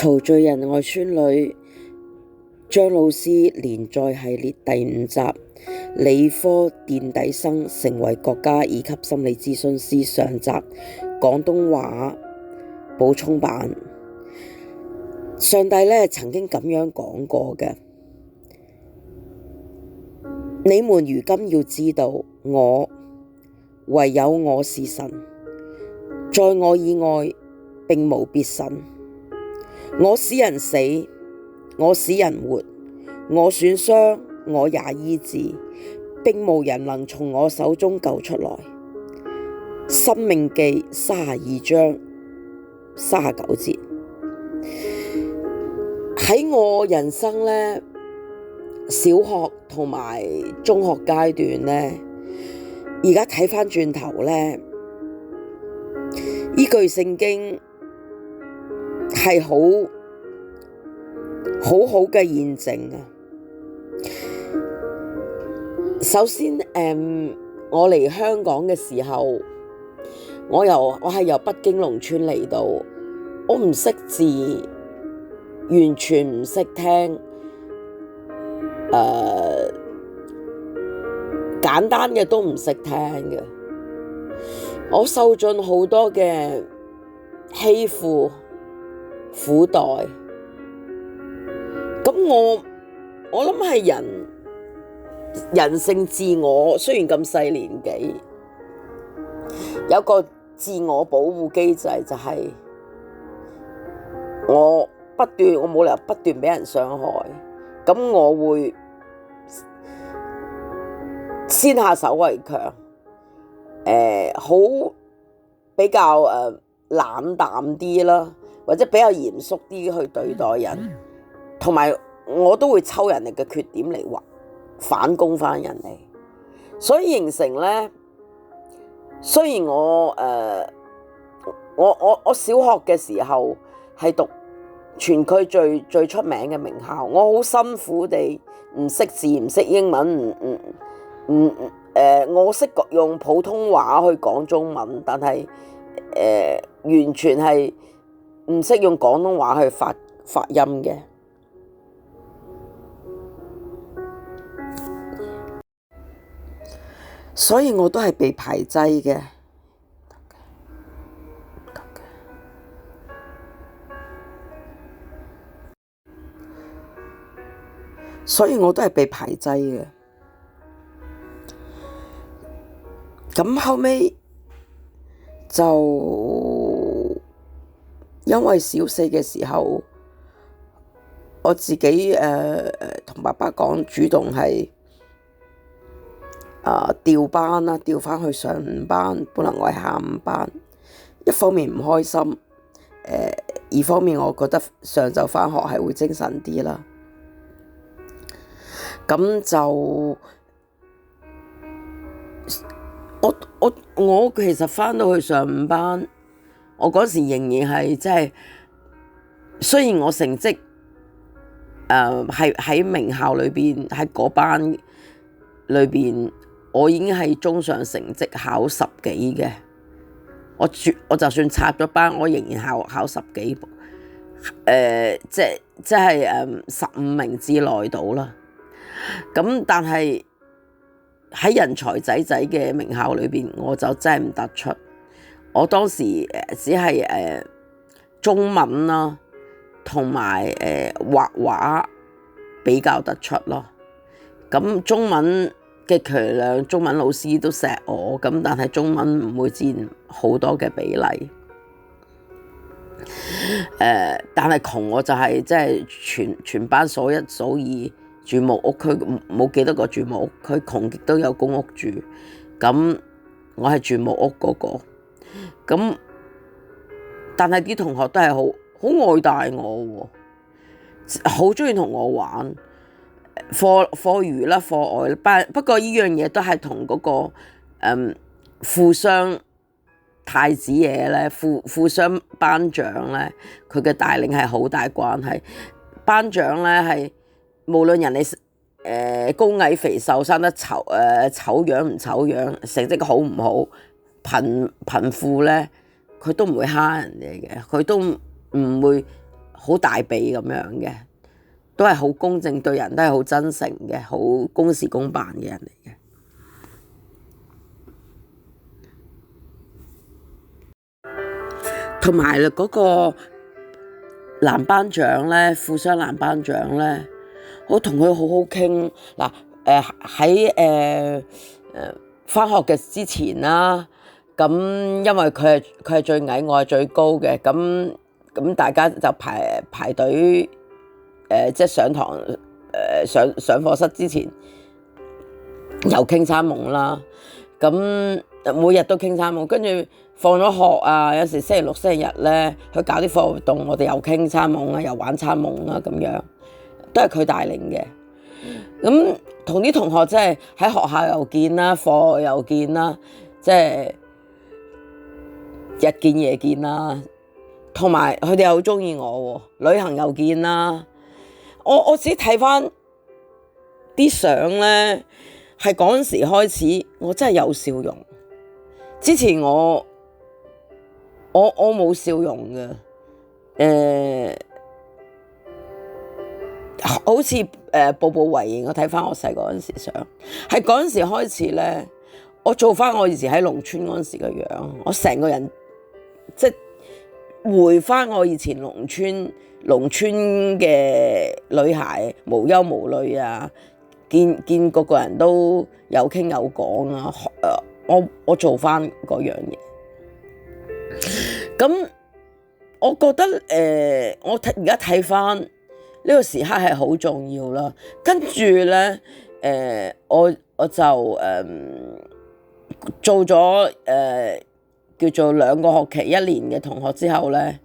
曹罪人外孫女張老師連載系列第5集，理科墊底生成為國家2級心理諮詢師上集，廣東話補充版。上帝呢曾經咁樣講過嘅，你們如今要知道，唯有我是神，在我以外並無別神。我使人死，我使人活，我損傷，我也醫治，並無人能從我手中救出來。申命記32章39節。喺我人生呢，小學同埋中學階段呢，而家睇返轉頭呢，呢句聖經係好好嘅驗證啊！首先，我嚟香港嘅時候，我係由北京農村嚟到，我唔識字，完全唔識聽，簡單嘅都唔識聽嘅，我受盡好多嘅欺負苦待，咁我諗係人性自我，雖然咁細年紀，有個自我保護機制，就係我冇理由不斷俾人傷害，咁我會先下手為強，比較冷淡啲啦，或者比較嚴肅啲去對待人，同埋我都會抽人哋嘅缺點嚟反攻翻人哋，所以形成呢，雖然我小學嘅時候係讀全區最出名嘅名校，我好辛苦地唔識字唔識英文，我識用普通話去講中文，但係完全係唔識用廣東話去發音嘅。所以我都係被排擠嘅，咁後尾就因為小四嘅時候，我自己同爸爸講，主動係調班啦，調返去上午班，本來我係下午班。一方面唔開心，二方面我覺得上晝返學係會精神啲啦。咁就我其實返到去上午班，我嗰時仍然係即係，雖然我成績係喺名校裏邊，喺嗰班裏邊，我已經係中上成績考10幾嘅。我就算插咗班，我仍然考10幾，即係15名之內到啦。咁但係喺人才仔嘅名校裏邊，我就真係唔突出。我當時只係中文啦，同埋畫畫比較突出咯。咁中文極其量中文老師都錫我，咁但係中文唔會佔好多嘅比例。但係窮我就係即係全班數1數2。住木屋區，冇幾多個住木屋區，窮極都有公屋住。咁我係住木屋嗰個，咁但係啲同學都係好愛戴我，好鍾意同我玩。課餘啦，課外班，不過呢樣嘢都係同嗰個富商太子爺咧，富商班長咧，佢嘅帶領係好大關係。班長咧係無論人哋高矮肥瘦，生得醜樣唔醜樣，成績好唔好，貧富咧，佢都唔會蝦人哋嘅，佢都唔會好大髀咁樣嘅，都係好公正，對人都係好真誠嘅，好公事公辦嘅人嚟嘅。同埋嗰個男班長咧，富商男班長咧，我同佢好好傾嗱。喺返學嘅之前啦，咁因為佢係最矮，我係最高嘅，咁大家就排隊即係上堂上課室之前又傾餐夢啦。咁每日都傾餐夢，跟住放咗學啊，有時星期六星期日咧去搞啲課外活動，我哋又傾餐夢啊，又玩餐夢啊，咁樣都係佢帶領嘅。咁同啲同學即係喺學校又見啦，課外又見啦，即係日見夜見啦。同埋佢哋又好中意我喎，旅行又見啦。我自己睇翻啲相咧，係嗰陣時開始，我真係有笑容。之前我冇笑容嘅，好似步步為營。我睇翻我細個嗰陣時相，係嗰陣時開始咧，我做翻我以前喺農村嗰陣時嘅樣，我成個人即係回翻我以前農村嘅女孩，無憂無慮啊，見個個人都有傾有講啊。我做翻嗰樣嘢，咁我覺得我而家睇翻呢個時刻係好重要啦。跟住咧，我就做咗叫做2個學期1年嘅同學之後咧，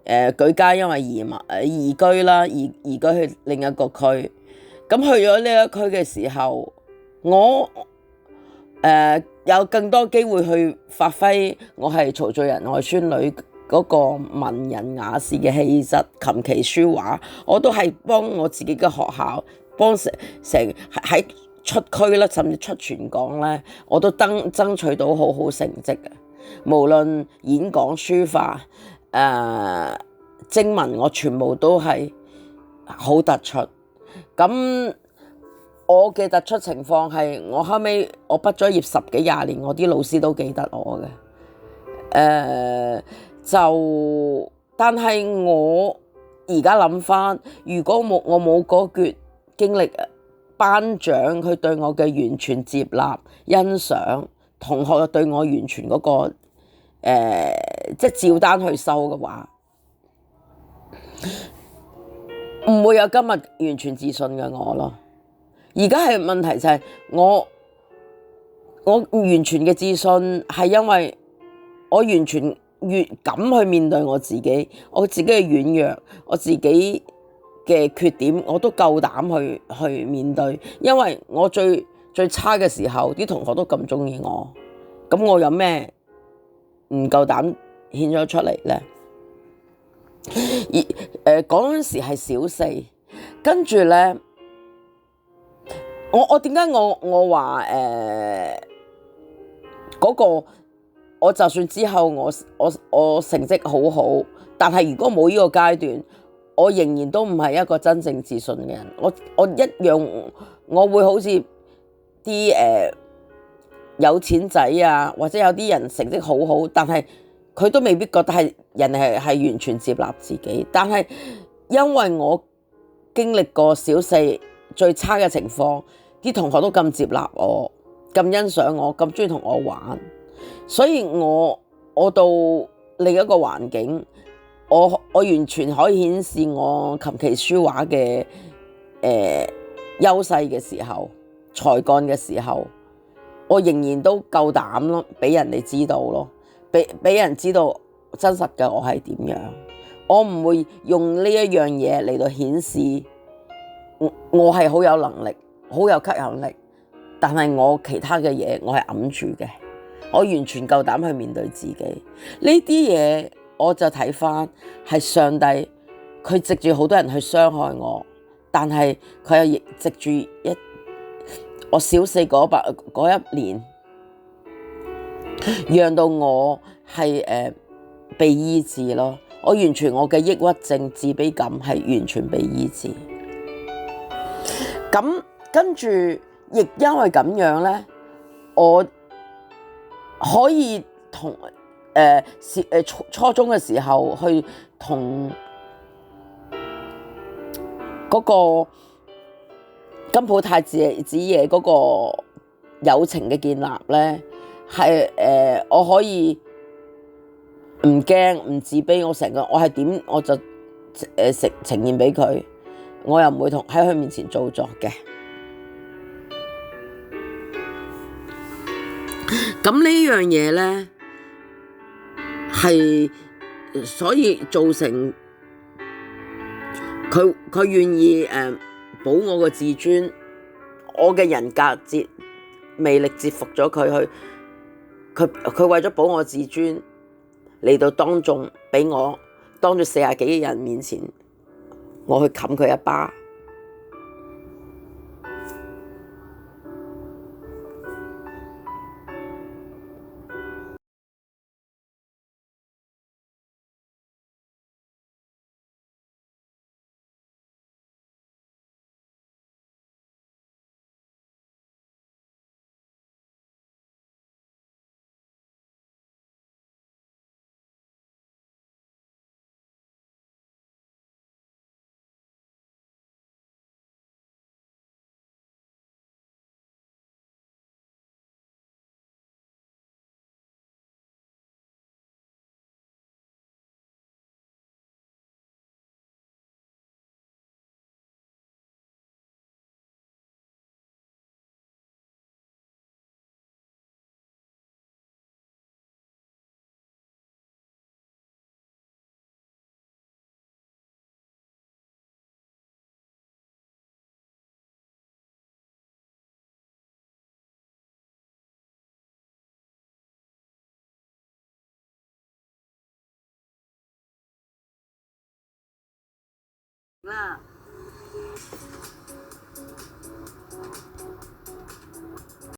舉家因為移居啦，移居去另一個區。咁去咗呢一區嘅時候，我有更多機會去發揮我係曹聚仁外孫女嗰個文人雅士嘅氣質，琴棋書畫，我都係幫我自己嘅學校，幫成喺出區啦，甚至出全港咧，我都爭取到好好成績嘅。無論演講、書法、徵文，我全部都係好突出。咁我嘅突出情況係，我後尾我畢咗業10幾20年，我啲老師都記得我嘅。但係我而家諗翻，如果我冇嗰橛經歷，班長佢對我嘅完全接納、欣賞，同學對我完全嗰個即係照單去收嘅話，唔會有今日完全自信嘅我咯。而家係問題就係我完全嘅自信係因為我完全越敢去面對我自己，我自己嘅軟弱，我自己嘅缺點，我都夠膽去面對。因為我最差嘅時候，啲同學都咁中意我，咁我有咩唔夠膽顯咗出嚟咧？而嗰陣時係小4，跟住咧，我點解我話嗰個我就算之後我成績好好，但係如果冇呢個階段，我仍然都唔係一個真正自信嘅人。我一樣，我會好似啲有錢仔啊，或者有啲人成績好好，但係佢都未必覺得係人係完全接納自己。但係因為我經歷過小4最差嘅情況，啲同學都咁接納我，咁欣賞我，咁中意同我玩，所以我到另一個環境，我完全可以顯示我琴棋書畫嘅優勢嘅時候，才幹嘅時候，我仍然都夠膽咯，俾人哋知道咯，俾人知道真實嘅我係點樣。我唔會用呢一樣嘢嚟到顯示我係好有能力，好有吸引力，但係我其他嘅嘢我係揞住嘅。我完全夠膽去面對自己。呢啲嘢我就睇返係上帝，佢藉住好多人去傷害我，但係佢又藉住我小4嗰一年，讓到我係被醫治咯。我完全我嘅抑鬱症、自卑感係完全被醫治。咁跟住，亦因為咁樣咧，我可以同初中嘅時候去同嗰個金鋪太子爺嗰個友情嘅建立咧，係我可以唔驚唔自卑，我成個我係點我就呈現俾佢，我又唔會喺佢面前做作嘅。咁呢樣嘢咧係所以造成佢願意保我個自尊，我嘅人格魅力折服咗佢，佢為咗保我自尊嚟到當眾俾我當住40幾人面前，我去冚佢一巴。